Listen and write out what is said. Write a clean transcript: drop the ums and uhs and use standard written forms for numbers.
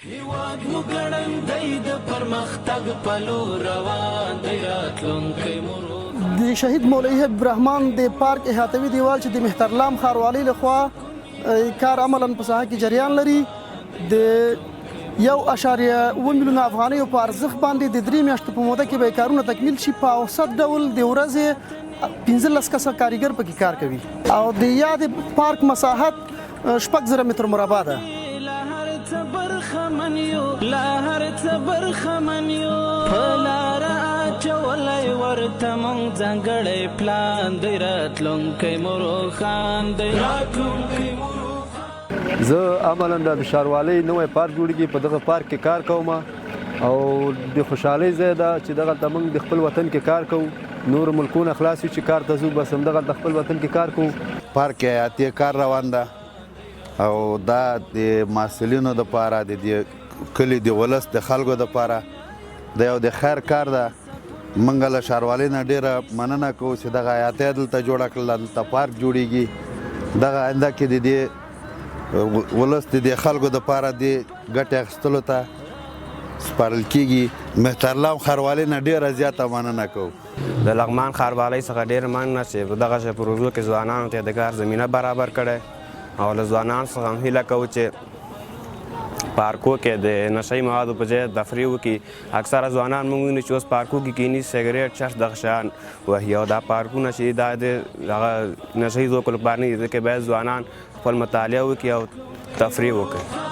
هیواد مو ګړندی د پرمختګ په لور روان دی راتلونکی مو د شهید مولوي حبیب الرحمن د پارک احاطوي دیوال چې د مهترلام ښاروالۍ لخوا کار عملاً په ساحه کې جریان لري د 1.7 میلیون افغانیو په ارزښت باندې د 3 میاشتو په موده کې به کارونه تکمیل شي. په اوسط ډول د ورځې 15 کسه کارګر پکې کار کوي او د یاد پارک مساحت 6,000 متر مربع ده. لا هر څه برخمن یو په لاره اچولی ورته مونږ ځانګړی پلان دی راتلونکی مو روښان دی زه عملاً د ښاروالۍ نوی پارک جوړیږي په دغه پارک کې کار کوم او د خوشحالۍ ځای ده چې دغلته موږ د خپل وطن کې کار کوو. نور ملکونه خلاص وي چې کار ته ځو بس همدغلته خپل وطن کې کار کوو. پارک حیاتي کار روان ده او دا د محصلینو دپاره د کلي د ولس د خلکو دپاره د یو د خیر کار ده. موږ له ښاروالۍ نه ډېره مننه کوو چې دغه حیاتي دلته جوړه کړله، دلته پارک جوړیږي. دغه آینده کې د دې ولس د دې خلکو دپاره د ګټې اخیستلو ته سپارل کېږي. مهترلام ښاروالۍ نه ډېره زیاته مننه کوو. د لغمان ښاروالۍ څخه ډېره مننه چې په دغه پروژو کې ځوانانو ته د کار زمینه برابر کړی او له ځوانانو څخه هم هیله کوو چې پارکو کې د نشهیي موادو په ځای تفریح وکړي. اکثره ځوانان موږ وینو چې اوس پارکو کې کیني، سګرېټ، چرس دغه شیان وهي او دا پارکونه چې دا د هغه نشهیي ذوقو لپاره نه دي، ځکه باید ځوانان خپل مطالعه وکړي او تفریح وکړي.